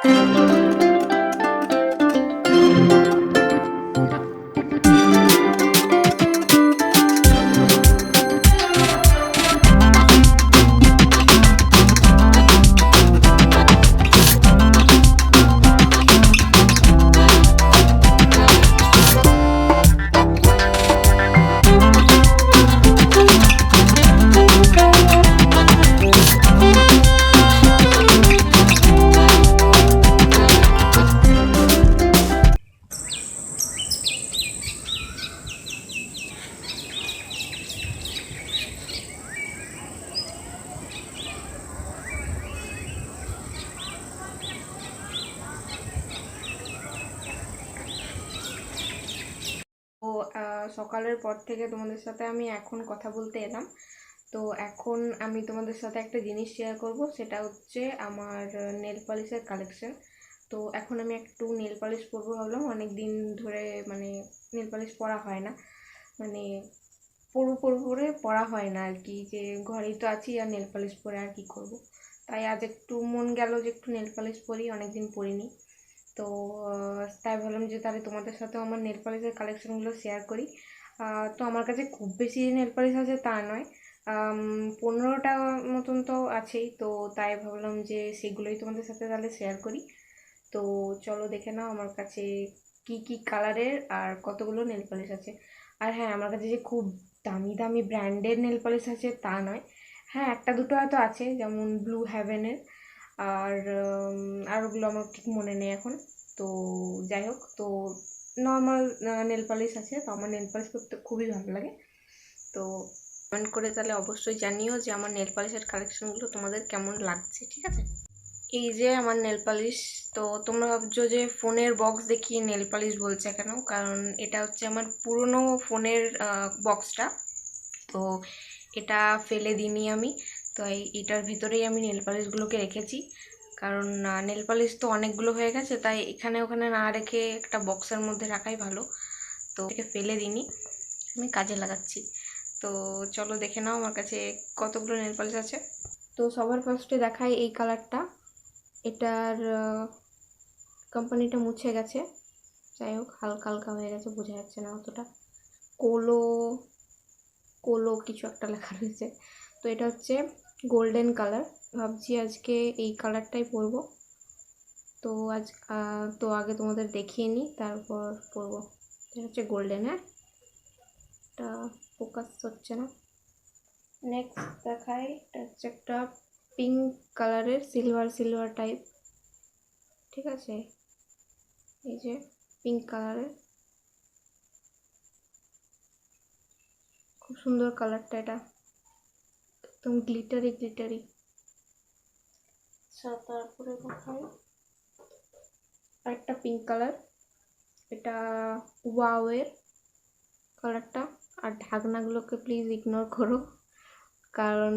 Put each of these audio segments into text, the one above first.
তো সকালের পর থেকে তোমাদের সাথে আমি এখন কথা বলতে এলাম। তো এখন আমি তোমাদের সাথে একটা জিনিস শেয়ার করব, সেটা হচ্ছে আমার নেল পলিশের কালেকশন। তো এখন আমি একটু নেল পলিশ পরবো ভাবলাম, অনেক দিন ধরে মানে নেল পলিশ পরা হয় না, মানে পরে পরা হয় না আর কি, যে ঘরেই তো আছি আর নেল পলিশ পরে আর কি করব। তাই আজ একটু মন গেল যে একটু নেল পলিশ পরি, অনেকদিন পরিনি। তো তাই ভাবলাম যে তাহলে তোমাদের সাথেও আমার নেল পলিশের কালেকশনগুলো শেয়ার করি। তো আমার কাছে খুব বেশি নেল পলিশ আছে তা নয়, 15টা মতন তো আছেই। তো তাই ভাবলাম যে সেগুলোই তোমাদের সাথে তাহলে শেয়ার করি। তো চলো দেখে নাও আমার কাছে কি কি কালারের আর কতগুলো নেল পলিশ আছে। আর হ্যাঁ, আমার কাছে যে খুব দামি দামি ব্র্যান্ডের নেল পলিশ আছে তা নয়। হ্যাঁ, একটা দুটো হয়তো আছে, যেমন ব্লু হ্যাভেনের, আর ওগুলো আমার ঠিক মনে নেই এখন। তো যাই হোক, তো নর্মাল নেল পলিশ আছে। তো আমার নেল পলিশ করতে খুবই ভালো লাগে। তো কমেন্ট করে তাহলে অবশ্যই জানিও যে আমার নেল পলিশের কালেকশনগুলো তোমাদের কেমন লাগছে, ঠিক আছে? এই যে আমার নেল পালিশ। তো তোমরা ভাবছো যে ফোনের বক্স দেখিয়ে নেল পালিশ বলছে কেন, কারণ এটা হচ্ছে আমার পুরনো ফোনের বক্সটা। তো এটা ফেলে দিইনি আমি, তো এটার ভিতরেই আমি নেল পালিশগুলোকে রেখেছি। কারণ নেল পালিশ তো অনেকগুলো হয়ে গেছে, তাই এখানে ওখানে না রেখে একটা বক্সের মধ্যে রাখাই ভালো। তো এটাকে ফেলে দিইনি, আমি কাজে লাগাচ্ছি। তো চলো দেখে নাও আমার কাছে কতগুলো নেল পালিশ আছে। তো সবার ফার্স্টে দেখাই এই কালারটা। এটার কোম্পানিটা মুছে গেছে, যাই হোক হালকা হালকা হয়ে গেছে, বোঝা যাচ্ছে না অতটা। কোলো কোলো কিছু একটা লেখা রয়েছে। তো এটা হচ্ছে গোল্ডেন কালার। ভাবছি আজকে এই কালারটাই পরবো। তো তো আগে তোমাদের দেখিয়ে নিই, তারপর পরবো। এটা হচ্ছে গোল্ডেন। হ্যাঁ, এটা ফোকাস হচ্ছে না। নেক্সট দেখাই, এটা হচ্ছে একটা পিঙ্ক কালারের সিলভার সিলভার টাইপ, ঠিক আছে? এই যে পিঙ্ক কালারের, খুব সুন্দর কালারটা, এটা একদম গ্লিটারি গ্লিটারি। আচ্ছা, তারপরে দেখাই আরেকটা পিঙ্ক কালার। এটা ওয়াওয়ের কালারটা। আর ঢাকনাগুলোকে প্লিজ ইগনোর করো, কারণ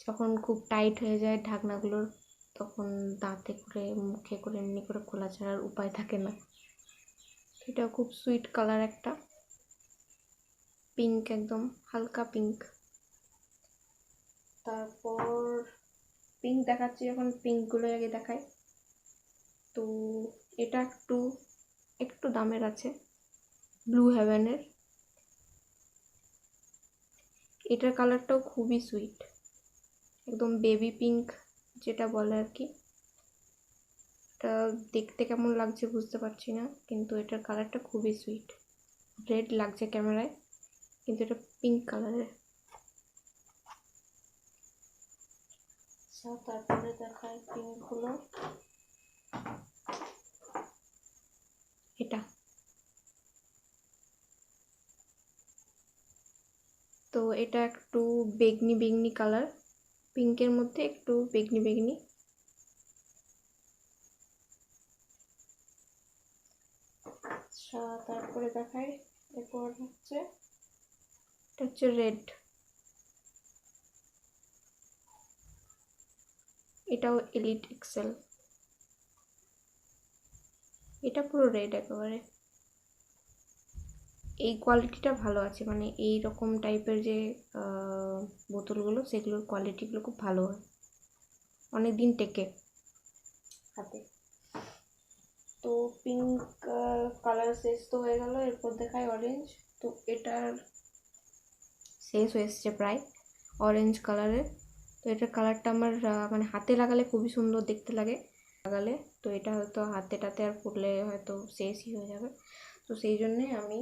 যখন খুব টাইট হয়ে যায় ঢাকনাগুলোর, তখন দাঁতে করে মুখে করে এমনি করে খোলা ছাড়ার উপায় থাকে না। এটা খুব সুইট কালার একটা, পিঙ্ক, একদম হালকা পিঙ্ক। তারপর পিঙ্ক দেখাচ্ছি, এখন পিঙ্কগুলো আগে দেখাই। তো এটা একটু একটু দামের আছে, ব্লু হেভেনের। এটার কালারটাও খুবই সুইট, একদম বেবি পিঙ্ক যেটা বলে আর কি। এটা দেখতে কেমন লাগছে বুঝতে পারছি না, কিন্তু এটার কালারটা খুবই সুইট। রেড লাগছে ক্যামেরায়, কিন্তু এটা পিঙ্ক কালারের। তারপরে দেখায় পিঙ্কগুলো। এটা তো এটা একটু বেগনি বেগনি কালার, পিঙ্কের মধ্যে একটু বেগনি বেগনি। আচ্ছা, তারপরে দেখায়, এরপর হচ্ছে এটা হচ্ছে রেড। এটাও এলিট এক্সেল, এটা পুরো রেড একেবারে। এই কোয়ালিটিটা ভালো আছে, মানে এই রকম টাইপের যে বোতলগুলো, সেগুলোর কোয়ালিটিগুলো খুব ভালো হয়, অনেক দিন টেকে। হাতে। তো পিঙ্ক কালার শেষ তো হয়ে গেল, এরপর দেখাই অরেঞ্জ। তো এটার শেষ হয়ে এসছে প্রায়, অরেঞ্জ কালারের। তো এটার কালারটা আমার মানে হাতে লাগালে খুবই সুন্দর দেখতে লাগে লাগালে। তো এটা হয়তো হাতেটাতে আর পরলে হয়তো শেষই হয়ে যাবে, তো সেই জন্যে আমি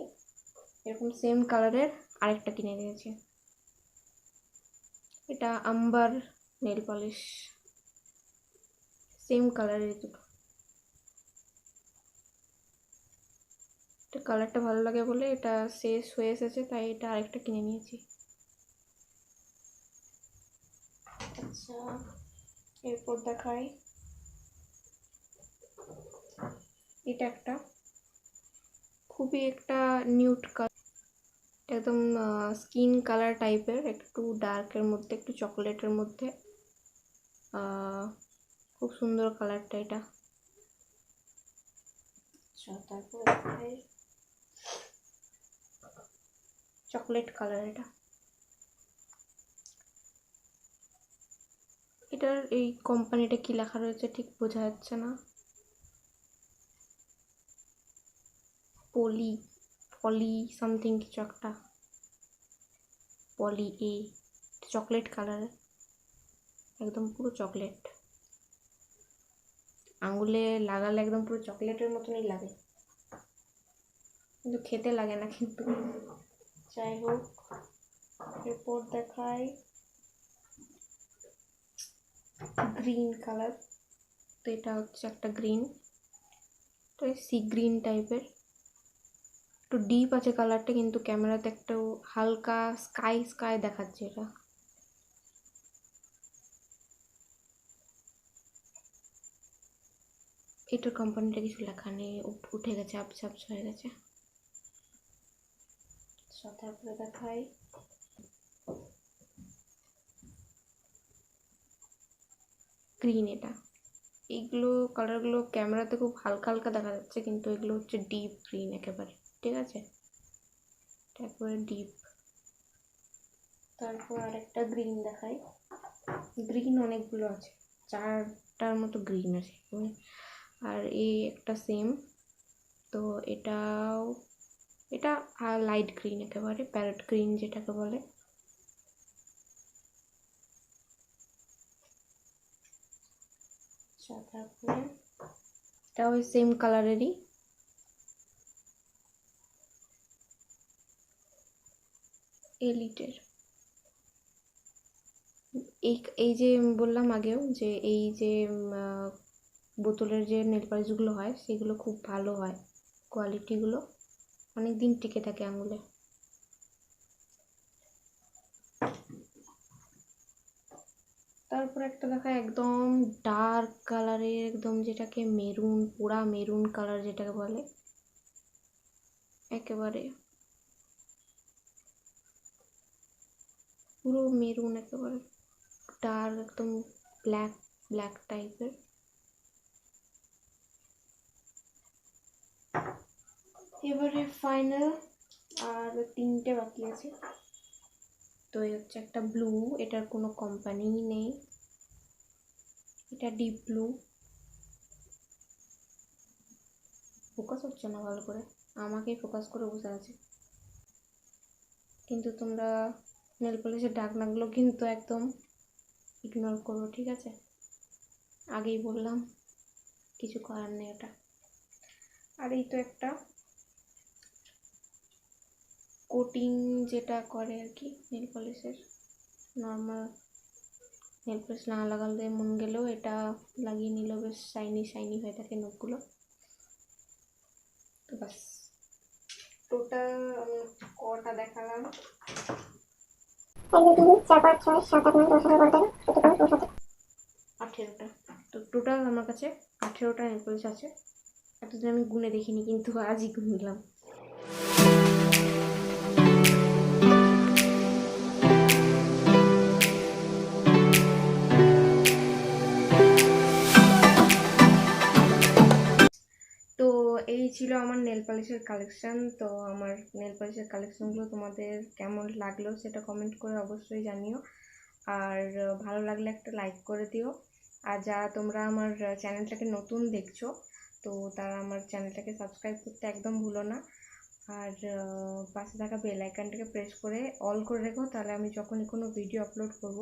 এরকম সেম কালারের আরেকটা কিনে নিয়েছি। এটা আম্বার নেল পলিশ, সেম কালারের দুটো। এটা কালারটা ভালো লাগে বলে এটা শেষ হয়ে এসেছে, তাই এটা আরেকটা কিনে নিয়েছি। আচ্ছা, এরপর দেখাই এটা একটা খুবই একটা নিউড কালার, একদম স্কিন কালার টাইপের, একটু ডার্কের মধ্যে, একটু চকলেটের মধ্যে। খুব সুন্দর কালারটা এটা। আচ্ছা, তারপর দেখাই চকলেট কালার। এটার এই কোম্পানিটা কি লেখা রয়েছে ঠিক বোঝা যাচ্ছে না। পলি পলি সামথিং কিছু একটা, পলি এ। চকলেট কালার, একদম পুরো চকলেট, আঙুলে লাগালে একদম পুরো চকলেটের মতনই লাগে, কিন্তু খেতে লাগে না। কিন্তু যাই হোক, এরপর দেখাই গ্রিন কালার। তো এটা হচ্ছে একটা গ্রিন, তো সি গ্রিন টাইপের, একটু ডিপ আছে কালারটা, কিন্তু ক্যামেরাতে একটু হালকা স্কাই স্কাই দেখাচ্ছে এটা। এটার কোম্পানিটা কিছু লেখা নেই, উঠে গেছে, আবছা আবছা হয়ে গেছে। তারপরে দেখাই গ্রিন। এটা এইগুলো কালারগুলো ক্যামেরাতে খুব হালকা হালকা দেখা যাচ্ছে, কিন্তু এগুলো হচ্ছে ডিপ গ্রিন একেবারে, ঠিক আছে, একেবারে ডিপ। তারপর আরেকটা গ্রিন দেখাই। গ্রিন অনেকগুলো আছে, 4টার মতো গ্রিন আছে, আর এই একটা সেম। তো এটাও, এটা লাইট গ্রিন একেবারে, প্যারট গ্রিন যেটাকে বলে। তারপরে এটা ওই সেম কালারেরই, এলিটের। এই যে বললাম আগেও যে এই যে বোতলের যে নেল পালিশগুলো হয় সেগুলো খুব ভালো হয়, কোয়ালিটিগুলো অনেক দিন টিকে থাকে আঙুলে। তারপর একটা দেখা একদম ডার্ক কালারের, একদম যেটাকে মেরুন, পোড়া মেরুন কালার যেটাকে বলে, একেবারে পুরো মেরুন, একেবারে ডার্ক, একদম ব্ল্যাক ব্ল্যাক টাইপের। এবারে ফাইনাল আর 3টে বাকি আছে। তো এই হচ্ছে একটা ব্লু, এটার কোনো কোম্পানি নেই, এটা ডিপ ব্লু। ফোকাস হচ্ছে না ভালো করে, আমাকেই ফোকাস করে বসে আছে। কিন্তু তোমরা নেল পলিশের ঢাকনাগুলো কিন্তু একদম ইগনোর করো, ঠিক আছে, আগেই বললাম, কিছু করার নেই ওটা। আর এই তো একটা কোটিং যেটা করে আর কি নেল পলিশের, নর্মাল নেল পলিশ না লাগালে মন গেলেও এটা লাগিয়ে নিল, বেশ শাইনি শাইনি হয়ে থাকে নখগুলো। তো বাস, টোটাল কটা দেখালাম, 18টা। তো টোটাল আমার কাছে 18টা নেল পলিশ আছে। এতদিন আমি গুনে দেখিনি, কিন্তু আজই গুনলাম। তো এই ছিল আমার নেল পলিশের কালেকশন। তো আমার নেল পলিশের কালেকশনগুলো তোমাদের কেমন লাগলো সেটা কমেন্ট করে অবশ্যই জানিও, আর ভালো লাগলে একটা লাইক করে দিও। আর যারা তোমরা আমার চ্যানেলটাকে নতুন দেখছো, তো তারা আমার চ্যানেলটাকে সাবস্ক্রাইব করতে একদম ভুলো না। আর পাশে থাকা বেল আইকনটাকে প্রেস করে অল করে রেখো, তাহলে আমি যখনই কোনো ভিডিও আপলোড করব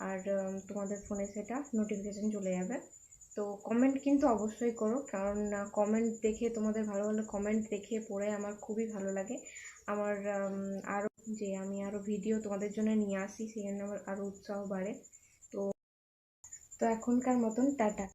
আর তোমাদের ফোনে সেটা নোটিফিকেশান চলে যাবে। তো কমেন্ট কিন্তু অবশ্যই করো, কারণ কমেন্ট দেখে, তোমাদের ভালো ভালো কমেন্ট দেখে পড়ে আমার খুবই ভালো লাগে। আমার আরও যে আমি আরও ভিডিও তোমাদের জন্য নিয়ে আসি, সেই জন্য আমার আরও উৎসাহ বাড়ে। তো এখনকার মতন টাটা।